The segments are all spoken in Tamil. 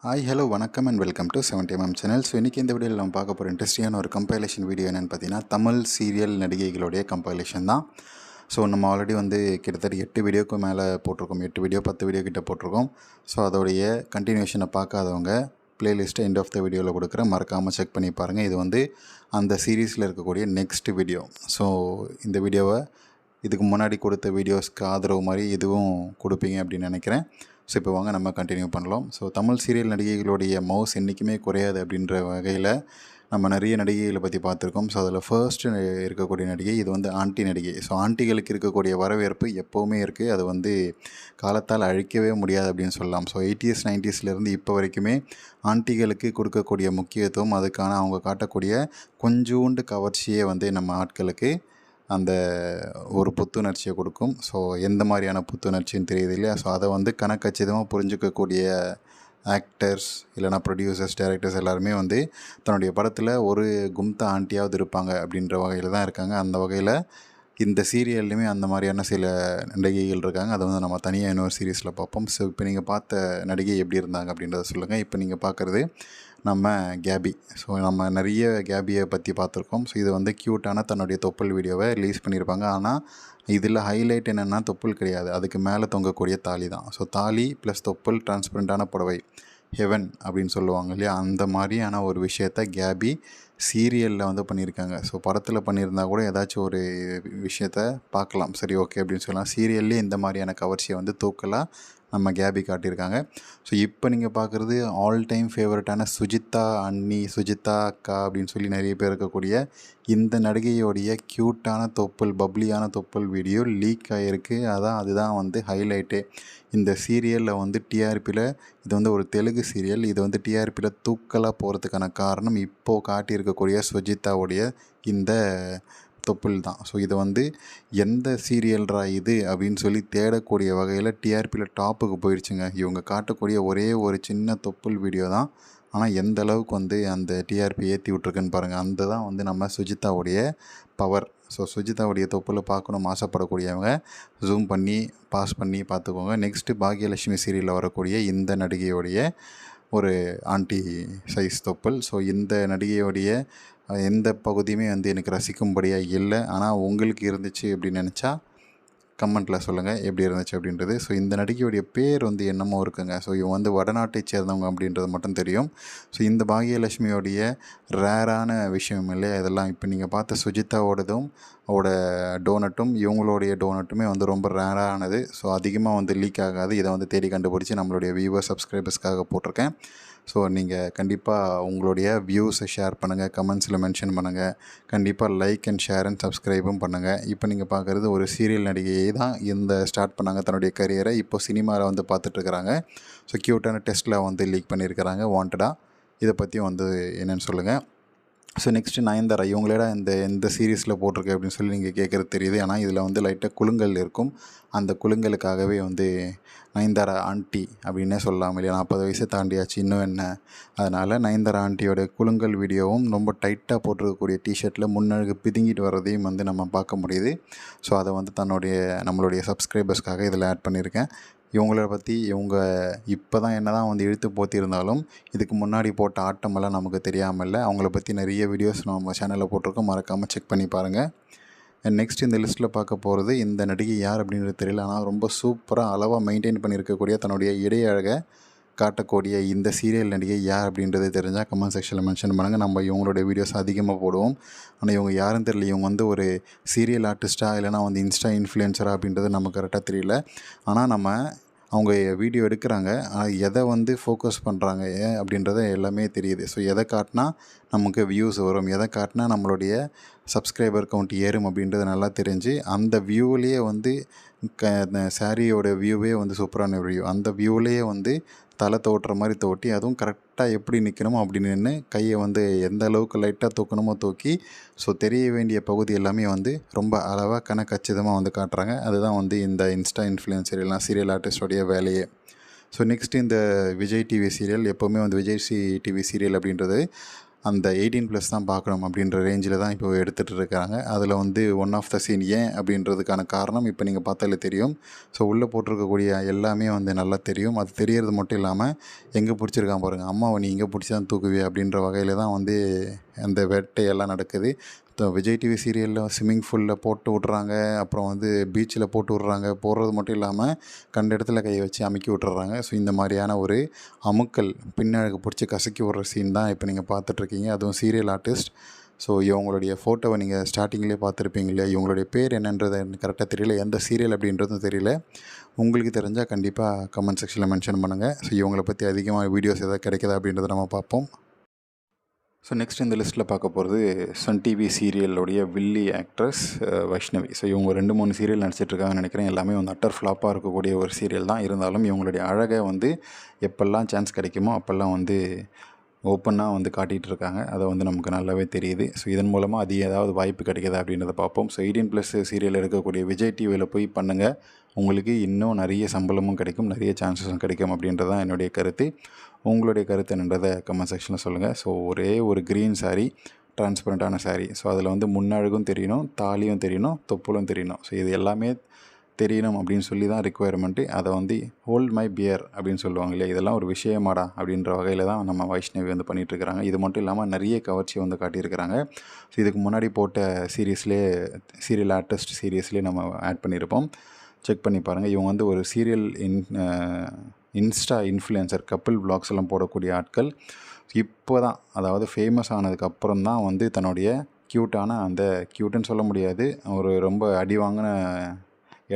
ஹாய் ஹலோ வணக்கம் and welcome to 70mm channel. So இன்றைக்கி இந்த வீடியோவில் நம்ம பார்க்க போகிற இன்ட்ரெஸ்டிங்கான ஒரு கம்பைலேஷன் வீடியோ என்னென்னு பார்த்தீங்கன்னா, தமிழ் சீரியல் நடிகைகளுடைய கம்பைலேஷன் தான். ஸோ நம்ம ஆல்ரெடி கிட்டத்தட்ட 8 வீடியோக்கு மேலே போட்டிருக்கோம். 8 வீடியோ 10 வீடியோ கிட்ட போட்டிருக்கோம். ஸோ அதோடைய கண்டினியூஷனை பார்க்காதவங்க பிளேலிஸ்ட்டை எண்ட் ஆஃப் த வீடியோவில் கொடுக்குறேன், மறக்காமல் செக் பண்ணி பாருங்கள். இது அந்த சீரீஸில் இருக்கக்கூடிய நெக்ஸ்ட் வீடியோ. ஸோ இந்த வீடியோவை இதுக்கு முன்னாடி கொடுத்த வீடியோஸ்க்கு ஆதரவு மாதிரி இதுவும் கொடுப்பீங்க அப்படின்னு நினைக்கிறேன். ஸோ இப்போ வாங்க நம்ம கண்டினியூ பண்ணலாம். ஸோ தமிழ் சீரியல் நடிகைகளுடைய மவுஸ் என்றைக்குமே குறையாது அப்படின்ற வகையில் நம்ம நிறைய நடிகைகளை பற்றி பார்த்துருக்கோம். ஸோ அதில் ஃபர்ஸ்ட்டு இருக்கக்கூடிய நடிகை இது ஆண்டி நடிகை. ஸோ ஆண்டிகளுக்கு இருக்கக்கூடிய வரவேற்பு எப்போவுமே இருக்குது. அது காலத்தால் அழிக்கவே முடியாது அப்படின்னு சொல்லலாம். ஸோ 80s 90ஸ்லேருந்து இப்போ வரைக்குமே ஆண்டிகளுக்கு கொடுக்கக்கூடிய முக்கியத்துவம், அதுக்கான அவங்க காட்டக்கூடிய கொஞ்சோண்டு கவர்ச்சியே நம்ம ஆட்களுக்கு அந்த ஒரு புத்துணர்ச்சியை கொடுக்கும். ஸோ எந்த மாதிரியான புத்துணர்ச்சின்னு தெரியுது இல்லையா? ஸோ அதை கணக்கச்சிதமாக புரிஞ்சுக்கக்கூடிய ஆக்டர்ஸ் இல்லைனா ப்ரொடியூசர்ஸ், டைரக்டர்ஸ் எல்லாருமே தன்னுடைய படத்தில் ஒரு கும்தா ஆண்டியாவது இருப்பாங்க அப்படின்ற வகையில் தான் இருக்காங்க. அந்த வகையில் இந்த சீரியல்லையுமே அந்த மாதிரியான சில நடிகைகள் இருக்காங்க. அதை நம்ம தனியாக இன்னொரு சீரீஸில் பார்ப்போம். ஸோ இப்போ நீங்கள் பார்த்த நடிகை எப்படி இருந்தாங்க அப்படின்றத சொல்லுங்கள். இப்போ நீங்கள் பார்க்குறது நம்ம கேபி. ஸோ நம்ம நிறைய கேபியை பற்றி பார்த்துருக்கோம். ஸோ இது க்யூட்டான தன்னுடைய தொப்புள் வீடியோவை ரிலீஸ் பண்ணியிருப்பாங்க. ஆனால் இதில் ஹைலைட் என்னென்னா தொப்புள் கிடையாது, அதுக்கு மேலே தொங்கக்கூடிய தாலி தான். ஸோ தாலி ப்ளஸ் தொப்புள், டிரான்ஸ்பரண்டான புடவை, ஹெவன் அப்படின்னு சொல்லுவாங்க இல்லையா? அந்த மாதிரியான ஒரு விஷயத்த கேபி சீரியலில் பண்ணியிருக்காங்க. ஸோ படத்தில் பண்ணியிருந்தால் கூட ஏதாச்சும் ஒரு விஷயத்த பார்க்கலாம், சரி ஓகே அப்படின்னு சொல்லலாம். சீரியல்லே இந்த மாதிரியான கவர்ச்சியை தூக்கலாக நம்ம கேபி காட்டியிருக்காங்க. ஸோ இப்போ நீங்கள் பார்க்குறது ஆல் டைம் ஃபேவரட்டான சுஜிதா அண்ணி, சுஜிதா அக்கா அப்படின்னு சொல்லி நிறைய பேர் இருக்கக்கூடிய இந்த நடிகையோடைய க்யூட்டான தொப்புள், பப்ளியான தொப்புள் வீடியோ லீக் ஆகிருக்கு. அதுதான் ஹைலைட்டே. இந்த சீரியலில் டிஆர்பியில் இது ஒரு தெலுங்கு சீரியல். இது டிஆர்பியில் தூக்கலாக போகிறதுக்கான காரணம் இப்போது காட்டியிருக்கக்கூடிய சுஜிதாவுடைய இந்த தொப்புள் தான். ஸோ இது எந்த சீரியல்ரா இது அப்படின்னு சொல்லி தேடக்கூடிய வகையில் டிஆர்பியில் டாப்புக்கு போயிடுச்சுங்க. இவங்க காட்டக்கூடிய ஒரே ஒரு சின்ன தொப்புள் வீடியோ தான், ஆனால் எந்த அளவுக்கு அந்த டிஆர்பி ஏற்றி விட்ருக்குன்னு பாருங்கள். அந்த தான் நம்ம சுஜிதாவுடைய பவர். ஸோ சுஜிதாவுடைய தொப்புளை பார்க்கணும் ஆசைப்படக்கூடியவங்க ஜூம் பண்ணி பாஸ் பண்ணி பார்த்துக்கோங்க. நெக்ஸ்ட்டு பாக்யலட்சுமி சீரியலில் வரக்கூடிய இந்த நடிகையோடைய ஒரு ஆண்டி சைஸ் தொப்புள். ஸோ இந்த நடிகையோடைய எந்த பகுதியுமே எனக்கு ரசிக்கும்படியாக இல்லை. ஆனால் உங்களுக்கு இருந்துச்சு அப்படின்னு நினச்சா கமெண்ட்டில் சொல்லுங்கள் எப்படி இருந்துச்சு அப்படின்றது. ஸோ இந்த நடிகையுடைய பேர் என்னமோ இருக்குங்க. ஸோ இவங்க வடநாட்டை சேர்ந்தவங்க அப்படின்றது மட்டும் தெரியும். ஸோ இந்த பாக்யலட்சுமியோடைய ரேரான விஷயம் இல்லையா இதெல்லாம். இப்போ நீங்கள் பார்த்த சுஜிதாவோடதும் அவரோட டோனட்டும் இவங்களுடைய டோனட்டுமே ரொம்ப ரேரானது. ஸோ அதிகமாக லீக் ஆகாது. இதை தேடி கண்டுபிடிச்சி நம்மளுடைய வியூவர் சப்ஸ்கிரைபர்ஸ்க்காக போட்டிருக்கேன். ஸோ நீங்கள் கண்டிப்பாக உங்களுடைய வியூஸை ஷேர் பண்ணுங்கள், கமெண்ட்ஸில் மென்ஷன் பண்ணுங்கள். கண்டிப்பாக லைக் அண்ட் ஷேர் அண்ட் சப்ஸ்கிரைபும் பண்ணுங்கள். இப்போ நீங்கள் பார்க்குறது ஒரு சீரியல் நடிகையை தான் ஸ்டார்ட் பண்ணாங்க தன்னுடைய கரியரை. இப்போ சினிமாவில் பார்த்துட்ருக்குறாங்க. ஸோ க்யூட்டான டெஸ்ட்டில் லீக் பண்ணியிருக்கிறாங்க வாண்டடாக. இதை பற்றி என்னென்னு சொல்லுங்கள். So next Nayanthara. இவங்களோட இந்த சீரீஸில் போட்டிருக்கு அப்படின்னு சொல்லி நீங்கள் கேட்குறது தெரியுது. ஆனால் இதில் லைட்டாக குலுங்கல் இருக்கும். அந்த குலுங்கலுக்காகவே நயன்தாரா ஆண்டி அப்படின்னே சொல்லலாம் இல்லையா? 40 வயசை தாண்டியாச்சு, இன்னும் என்ன. அதனால் நயன்தாரா ஆண்டியோட குலுங்கல் வீடியோவும் ரொம்ப டைட்டாக போட்டிருக்கக்கூடிய டிஷர்ட்டில் முன்னழகு பிதுங்கிட்டு வர்றதையும் நம்ம பார்க்க முடியுது. ஸோ அதை நம்மளுடைய சப்ஸ்கிரைபர்ஸ்க்காக இதில் ஆட் பண்ணியிருக்கேன். இவங்கள பற்றி இப்போ தான் என்ன தான் இழுத்து போத்திருந்தாலும் இதுக்கு முன்னாடி போட்ட ஆட்டமெல்லாம் நமக்கு தெரியாமல் இல்லை. அவங்கள பற்றி நிறைய வீடியோஸ் நம்ம சேனலில் போட்டிருக்கோம், மறக்காமல் செக் பண்ணி பாருங்கள். நெக்ஸ்ட் இந்த லிஸ்ட்டில் பார்க்க போகிறது இந்த நடிகை யார் அப்படின்றது தெரியல. ஆனால் ரொம்ப சூப்பராக அளவாக மெயின்டைன் பண்ணியிருக்கக்கூடிய தன்னுடைய இடை அழகை காட்டக்கூடிய இந்த சீரியல் நடிகை யார் அப்படின்றது தெரிஞ்சால் கமெண்ட் செக்ஷனில் மென்ஷன் பண்ணுங்கள். நம்ம இவங்களோட வீடியோஸ் அதிகமாக போடுவோம். ஆனால் இவங்க யாரும் தெரியல. இவங்க ஒரு சீரியல் ஆர்டிஸ்ட்டாக இல்லைனா இன்ஸ்டா இன்ஃப்ளூயன்சராக அப்படின்றது நமக்கு கரெக்டாக தெரியல. ஆனால் அவங்க வீடியோ எடுக்கிறாங்க, ஆனால் எதை ஃபோக்கஸ் பண்ணுறாங்க அப்படின்றத எல்லாமே தெரியுது. ஸோ எதை காட்டினா நமக்கு வியூஸ் வரும், எதை காட்டினா நம்மளுடைய சப்ஸ்கிரைபர் கவுண்ட் ஏறும் அப்படின்றது நல்லா தெரிஞ்சு அந்த வியூவிலேயே சாரியோட வியூவே சூப்பரான வியூ. அந்த வியூவிலேயே தலை தோட்டுற மாதிரி தோட்டி, அதுவும் கரெக்டாக எப்படி நிற்கணுமோ அப்படி நின்று கையை எந்த அளவுக்கு லைட்டாக தூக்கணுமோ தூக்கி, ஸோ தெரிய வேண்டிய பகுதி எல்லாமே ரொம்ப அளவாக கச்சிதமாக காட்டுறாங்க. அதுதான் இந்த இன்ஸ்டா இன்ஃப்ளூயன்சர் எல்லாம் சீரியல் ஆர்டிஸ்டோடைய வேலையே. ஸோ நெக்ஸ்ட்டு இந்த விஜய் டிவி சீரியல். எப்போவுமே விஜய் டிவி சீரியல் அப்படின்றது அந்த 18+ தான் பார்க்கணும் அப்படின்ற ரேஞ்சில் தான் இப்போ எடுத்துகிட்டு இருக்காங்க. அதில் வந்து ஒன் ஆஃப் த சீன் ஏன் அப்படின்றதுக்கான காரணம் இப்போ நீங்கள் பார்த்தாலே தெரியும். ஸோ உள்ளே போட்டிருக்கக்கூடிய எல்லாமே வந்து நல்லா தெரியும். அது தெரியறது மட்டும் இல்லாமல் எங்கே பிடிச்சிருக்கான் பாருங்கள், அம்மாவை நீ இங்கே பிடிச்சி தான் தூக்குவிய அப்படின்ற வகையில் தான் வந்து அந்த வேட்டையெல்லாம் நடக்குது. விஜய் டிவி சீரியலில் ஸ்விம்மிங் பூலில் போட்டு விட்றாங்க, அப்புறம் வந்து பீச்சில் போட்டு விட்றாங்க. போடுறது மட்டும் இல்லாமல் கண்ட இடத்துல கையை வச்சு அமுக்கி விட்டுறாங்க. ஸோ இந்த மாதிரியான ஒரு அமுக்கல் பின்னழகு பிடிச்சி கசக்கி விட்ற சீன் தான் இப்போ நீங்கள் பார்த்துட்ருக்கீங்க. அதுவும் சீரியல் ஆர்டிஸ்ட். ஸோ இவங்களுடைய ஃபோட்டோவை நீங்கள் ஸ்டார்டிங்லேயே பார்த்துருப்பீங்க இல்லையா. இவங்களுடைய பேர் என்னன்றது எனக்கு கரெக்டாக தெரியல, எந்த சீரியல் அப்படின்றதும் தெரியல. உங்களுக்கு தெரிஞ்சால் கண்டிப்பாக கமெண்ட் செக்ஷனில் மென்ஷன் பண்ணுங்கள். ஸோ இவங்களை பற்றி அதிகமாக வீடியோஸ் எதாவது கிடைக்குதா அப்படின்றத நம்ம பார்ப்போம். ஸோ நெக்ஸ்ட் இந்த லிஸ்ட்டில் பார்க்க போகிறது சன் டிவி சீரியலுடைய வில்லி ஆக்ட்ரஸ் வைஷ்ணவி. ஸோ இவங்க 2-3 சீரியல் நடிச்சிட்ருக்காங்கன்னு நினைக்கிறேன். எல்லாமே வந்து அட்டர் ஃப்ளாப்பாக இருக்கக்கூடிய ஒரு சீரியல் தான். இருந்தாலும் இவங்களுடைய அழகை வந்து எப்பெல்லாம் சான்ஸ் கிடைக்குமோ அப்போல்லாம் வந்து ஓப்பனாக வந்து காட்டிகிட்டு இருக்காங்க. அதை வந்து நமக்கு நல்லாவே தெரியுது. ஸோ இதன் மூலமாக அது ஏதாவது வாய்ப்பு கிடைக்குதா அப்படின்றத பார்ப்போம். ஸோ 18+ சீரியல் இருக்கக்கூடிய விஜய் டிவியில் போய் பண்ணுங்கள், உங்களுக்கு இன்னும் நிறைய சம்பளமும் கிடைக்கும், நிறைய சான்சஸும் கிடைக்கும் அப்படின்றது தான் என்னுடைய கருத்து. உங்களுடைய கருத்து என்னன்றதை கமெண்ட் செக்ஷனில் சொல்லுங்கள். ஸோ ஒரே ஒரு க்ரீன் சாரீ, டிரான்ஸ்பரண்ட்டான சாரீ. ஸோ அதில் வந்து முன்னழகும் தெரியணும், தாலியும் தெரியணும், தொப்புளும் தெரியணும். ஸோ இது எல்லாமே தெரியணும் அப்படின்னு சொல்லி தான் ரிக்குவயர்மெண்ட்டு. அதை வந்து ஹோல்ட் மை பியர் அப்படின்னு சொல்லுவாங்க இல்லையா, இதெல்லாம் ஒரு விஷயமாடா அப்படின்ற வகையில் தான் நம்ம வைஷ்ணவி வந்து பண்ணிகிட்ருக்கிறாங்க. இது மட்டும் இல்லாமல் நிறைய கவர்ச்சியை வந்து காட்டியிருக்கிறாங்க. ஸோ இதுக்கு முன்னாடி போட்ட சீரியல் ஆர்டிஸ்ட் சீரியஸ்லேயே நம்ம ஆட் பண்ணியிருப்போம், செக் பண்ணி பாருங்கள். இவங்க வந்து ஒரு serial Insta influencer, couple vlogs எல்லாம் போடக்கூடிய ஆட்கள். இப்போ தான், அதாவது ஃபேமஸ் ஆனதுக்கப்புறம் தான் வந்து தன்னுடைய அந்த க்யூட்டுன்னு சொல்ல முடியாது, ஒரு ரொம்ப அடி வாங்கின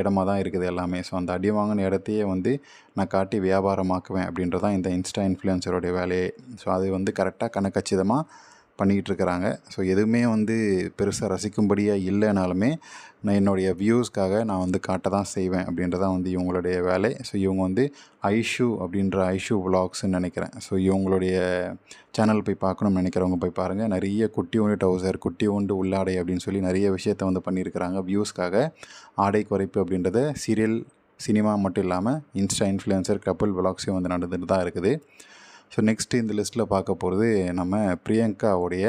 இடமா தான் இருக்குது எல்லாமே. ஸோ அந்த அடி வாங்கின இடத்தையே வந்து நான் காட்டி வியாபாரமாக்குவேன் அப்படின்றது தான் இந்த இன்ஸ்டா இன்ஃப்ளூயன்சருடைய வேலையே. ஸோ அது வந்து கரெக்டாக கணக்கச்சிதமாக பண்ணிக்கிட்டு இருக்கிறாங்க. ஸோ எதுவுமே வந்து பெருசாக ரசிக்கும்படியாக இல்லைனாலுமே நான் என்னுடைய வியூஸ்க்காக நான் வந்து காட்ட தான் செய்வேன் அப்படின்றதான் வந்து இவங்களுடைய வேலை. ஸோ இவங்க வந்து ஐஷு விளாக்ஸ்ன்னு நினைக்கிறேன். ஸோ இவங்களுடைய சேனல் போய் பார்க்கணும்னு நினைக்கிறவங்க போய் பாருங்கள். நிறைய குட்டி ஒன்று டவுசர், குட்டி ஒன்று உள்ளாடை அப்படின்னு சொல்லி நிறைய விஷயத்தை வந்து பண்ணியிருக்கிறாங்க. வியூஸ்க்காக ஆடை குறைப்பு அப்படின்றத சினிமா மட்டும் இல்லாமல் இன்ஸ்டா இன்ஃப்ளூயன்சர், கப்பிள் விளாக்ஸையும் வந்து நடந்துட்டு தான் இருக்குது. ஸோ நெக்ஸ்ட்டு இந்த லிஸ்ட்டில் பார்க்க போகிறது நம்ம பிரியங்காவுடைய,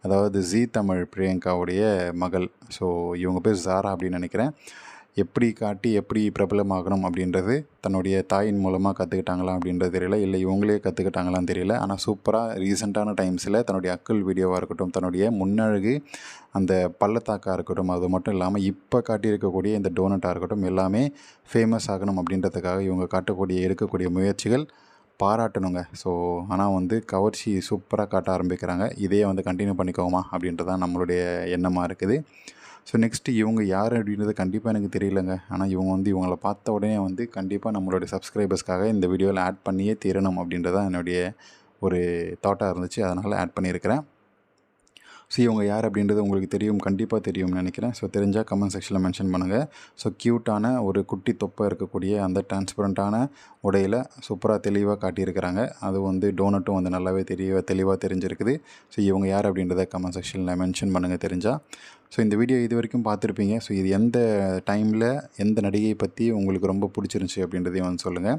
அதாவது ஜீ தமிழ் பிரியங்காவுடைய மகள். ஸோ இவங்க பேர் ஜாரா அப்படின்னு நினைக்கிறேன். எப்படி காட்டி எப்படி பிரபலமாகணும் அப்படின்றது தன்னுடைய தாயின் மூலமாக கற்றுக்கிட்டாங்களா அப்படின்றது தெரியல, இல்லை இவங்களே கற்றுக்கிட்டாங்களான்னு தெரியல. ஆனால் சூப்பராக ரீசெண்டான டைம்ஸில் தன்னுடைய அக்கல் வீடியோவாக இருக்கட்டும், தன்னுடைய முன்னழகு அந்த பள்ளத்தாக்காக இருக்கட்டும், அது மட்டும் இல்லாமல் இப்போ காட்டியிருக்கக்கூடிய இந்த டோனட்டாக இருக்கட்டும், எல்லாமே ஃபேமஸ் ஆகணும் அப்படின்றதுக்காக இவங்க எடுக்கக்கூடிய முயற்சிகள் பாராட்டணுங்க. ஸோ ஆனால் வந்து கவர்ச்சி சூப்பராக காட்ட ஆரம்பிக்கிறாங்க. இதையே வந்து கண்டினியூ பண்ணிக்கோமா அப்படின்றது தான் நம்மளுடைய எண்ணமாக இருக்குது. ஸோ நெக்ஸ்ட்டு இவங்க யார் அப்படின்றது கண்டிப்பாக எனக்கு தெரியலங்க. ஆனால் இவங்கள பார்த்த உடனே வந்து கண்டிப்பாக நம்மளுடைய சப்ஸ்கிரைபர்ஸ்க்காக இந்த வீடியோவில் ஆட் பண்ணியே தீரணும் அப்படின்றது தான் என்னுடைய ஒரு தாட்டாக இருந்துச்சு. அதனால் ஆட் பண்ணியிருக்கிறேன். ஸோ இவங்க யார் அப்படின்றது உங்களுக்கு கண்டிப்பாக தெரியும்னு நினைக்கிறேன். ஸோ தெரிஞ்சால் கமெண்ட் செக்ஷனில் மென்ஷன் பண்ணுங்கள். ஸோ க்யூட்டான ஒரு குட்டி தொப்பை இருக்கக்கூடிய அந்த டிரான்ஸ்பரண்ட்டான உடையில் சூப்பராக தெளிவாக காட்டியிருக்கிறாங்க. அது வந்து டோனட்டும் வந்து நல்லாவே தெளிவாக தெரிஞ்சிருக்குது. ஸோ இவங்க யார் அப்படின்றத கமெண்ட் செக்ஷனில் மென்ஷன் பண்ணுங்கள் தெரிஞ்சால். ஸோ இந்த வீடியோ இது வரைக்கும் பார்த்துருப்பீங்க. ஸோ இது எந்த டைமில் எந்த நடிகையை பற்றி உங்களுக்கு ரொம்ப பிடிச்சிருந்துச்சி அப்படின்றதையும் வந்து சொல்லுங்கள்.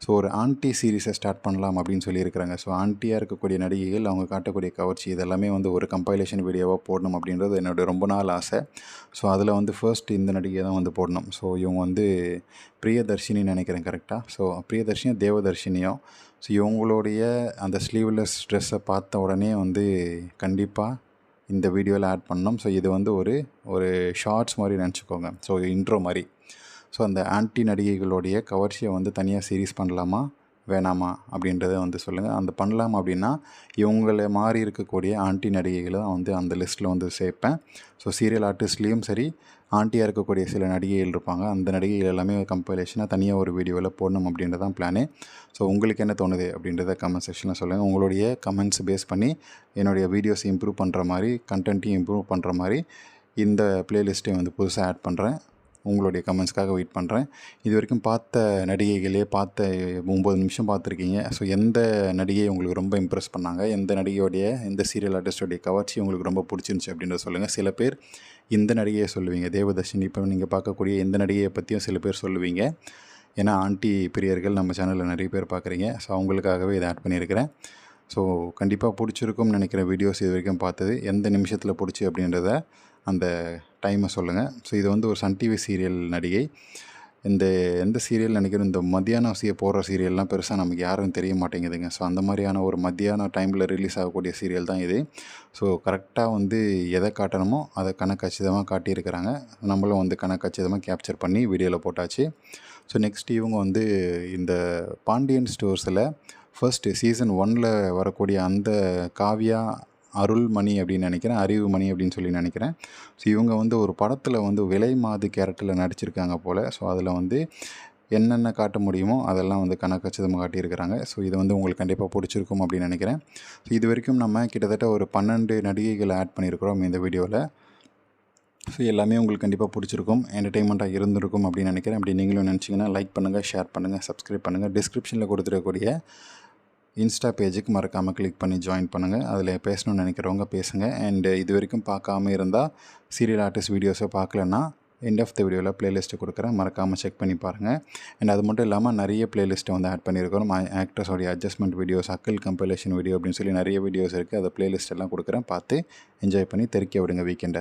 ஸோ ஒரு ஆன்ட்டி சீரீஸை ஸ்டார்ட் பண்ணலாம் அப்படின்னு சொல்லியிருக்கிறாங்க. ஸோ ஆன்ட்டியாக இருக்கக்கூடிய நடிகைகள், அவங்க காட்டக்கூடிய கவர்ச்சி, இதெல்லாமே வந்து ஒரு கம்பைலேஷன் வீடியோவாக போடணும் அப்படின்றது என்னோடய ரொம்ப நாள் ஆசை. ஸோ அதில் வந்து ஃபர்ஸ்ட் இந்த நடிகை தான் வந்து போடணும். ஸோ இவங்க வந்து பிரியதர்ஷினின்னு நினைக்கிறேன் கரெக்டாக. ஸோ பிரியதர்ஷினியோ தேவதர்ஷினியோ. ஸோ இவங்களுடைய அந்த ஸ்லீவ்லெஸ் ட்ரெஸ்ஸை பார்த்த உடனே வந்து கண்டிப்பாக இந்த வீடியோவில் ஆட் பண்ணணும். ஸோ இது வந்து ஒரு ஷார்ட்ஸ் மாதிரி நினச்சிக்கோங்க. ஸோ இன்ட்ரோ மாதிரி. ஸோ அந்த ஆன்ட்டி நடிகைகளுடைய கவர்ச்சியை வந்து தனியாக சீரீஸ் பண்ணலாமா வேணாமா அப்படின்றத வந்து சொல்லுங்கள். அந்த பண்ணலாம் அப்படின்னா இவங்களை மாறி இருக்கக்கூடிய ஆன்ட்டி நடிகைகளை தான் வந்து அந்த லிஸ்ட்டில் வந்து சேர்ப்பேன். ஸோ சீரியல் ஆர்டிஸ்ட்லேயும் சரி, ஆன்ட்டியாக இருக்கக்கூடிய சில நடிகைகள் இருப்பாங்க. அந்த நடிகைகள் எல்லாமே கம்பைலேஷனாக தனியாக ஒரு வீடியோவில் போடணும் அப்படின்றது தான் பிளானு. ஸோ உங்களுக்கு என்ன தோணுது அப்படின்றத கமெண்ட் செக்ஷனில் சொல்லுங்கள். உங்களுடைய கமெண்ட்ஸ் பேஸ் பண்ணி என்னுடைய வீடியோஸ் இம்ப்ரூவ் பண்ணுற மாதிரி, கண்டென்ட்டையும் இம்ப்ரூவ் பண்ணுற மாதிரி இந்த ப்ளேலிஸ்ட்டையும் வந்து புதுசாக ஆட் பண்ணுறேன். உங்களுடைய கமெண்ட்ஸ்க்காக வெயிட் பண்ணுறேன். இது வரைக்கும் பார்த்த நடிகைகளே 9 நிமிஷம் பார்த்துருக்கீங்க. ஸோ எந்த நடிகை உங்களுக்கு ரொம்ப இம்ப்ரெஸ் பண்ணாங்க, எந்த சீரியல் ஆர்டிஸ்டோடைய கவர்ச்சி உங்களுக்கு ரொம்ப பிடிச்சிருந்துச்சி அப்படின்றத சொல்லுங்கள். சில பேர் இந்த நடிகையை சொல்லுவீங்க, தேவதர்ஷினி. இப்போ நீங்கள் பார்க்கக்கூடிய எந்த நடிகையை பற்றியும் சில பேர் சொல்லுவீங்க. ஏன்னா ஆன்ட்டி பிரியர்கள் நம்ம சேனலில் நிறைய பேர் பார்க்குறீங்க. ஸோ அவங்களுக்காகவே இதை ஆட் பண்ணியிருக்கிறேன். ஸோ கண்டிப்பாக பிடிச்சிருக்கும்னு நினைக்கிற வீடியோஸ் இது வரைக்கும் பார்த்தது எந்த நிமிஷத்தில் பிடிச்சி அப்படின்றத அந்த டைமை சொல்லுங்கள். ஸோ இது வந்து ஒரு சன் டிவி சீரியல் நடிகை. எந்த சீரியல் நினைக்கிறோம், இந்த மத்தியானம் போடுற சீரியல்லாம் பெருசாக நமக்கு யாரும் தெரிய மாட்டேங்குதுங்க. ஸோ அந்த மாதிரியான ஒரு மத்தியான டைமில் ரிலீஸ் ஆகக்கூடிய சீரியல் தான் இது. ஸோ கரெக்டாக வந்து எதை காட்டணுமோ அதை கணக்கச்சிதமாக காட்டியிருக்கிறாங்க. நம்மளும் வந்து கணக்கச்சிதமாக கேப்சர் பண்ணி வீடியோவில் போட்டாச்சு. ஸோ நெக்ஸ்ட் இவங்க வந்து இந்த பாண்டியன் ஸ்டோர்ஸில் ஃபர்ஸ்ட் சீசன் 1ல் வரக்கூடிய அந்த காவ்யா அருள்மணி அப்படின்னு நினைக்கிறேன், அறிவுமணி அப்படின்னு சொல்லி நினைக்கிறேன். ஸோ இவங்க வந்து ஒரு படத்தில் வந்து விலை மாது கேரக்டரில் நடிச்சிருக்காங்க போல். ஸோ அதில் வந்து என்னென்ன காட்ட முடியுமோ அதெல்லாம் வந்து கணக்கச்சிதமாக காட்டியிருக்கிறாங்க. ஸோ இது வந்து உங்களுக்கு கண்டிப்பாக பிடிச்சிருக்கும் அப்படின்னு நினைக்கிறேன். ஸோ இது வரைக்கும் நம்ம கிட்டத்தட்ட ஒரு 12 நடிகைகளை ஆட் பண்ணியிருக்கிறோம் இந்த வீடியோவில். ஸோ எல்லாமே உங்களுக்கு கண்டிப்பாக பிடிச்சிருக்கும், என்டர்டெயின்மெண்ட்டாக இருந்திருக்கும் அப்படின்னு நினைக்கிறேன். அப்படி நீங்களும் நினச்சிங்கன்னா லைக் பண்ணுங்கள், ஷேர் பண்ணுங்கள், சப்ஸ்கிரைப் பண்ணுங்கள். டிஸ்கிரிப்ஷனில் கொடுத்துருக்கக்கூடிய இன்ஸ்டா பேஜுக்கு மறக்காமல் கிளிக் பண்ணி ஜாயின் பண்ணுங்கள். அதில் பேசணும்னு நினைக்கிறவங்க பேசுங்க. அண்ட் இது வரைக்கும் பார்க்காம இருந்தால் சீரியல் ஆர்டிஸ்ட் வீடியோஸை பார்க்கலன்னா எண்ட் ஆஃப் த வீடியோவில் ப்ளேலிஸ்ட்டு கொடுக்குறேன், மறக்காமல் செக் பண்ணி பாருங்கள். அண்ட் அது மட்டும் இல்லாமல் நிறைய ப்ளேலிஸ்ட்டை வந்து ஆட் பண்ணியிருக்கிறோம். ஆக்டர்ஸோடைய அட்ஜஸ்ட்மெண்ட் வீடியோஸ், அக்கல் கம்பைலேஷன் வீடியோ அப்படின்னு சொல்லி நிறைய வீடியோஸ் இருக்குது. அதை ப்ளேலிஸ்ட் எல்லாம் கொடுக்குறேன், பார்த்து என்ஜாய் பண்ணி தெறிக்க விடுங்க வீக்கெண்டை.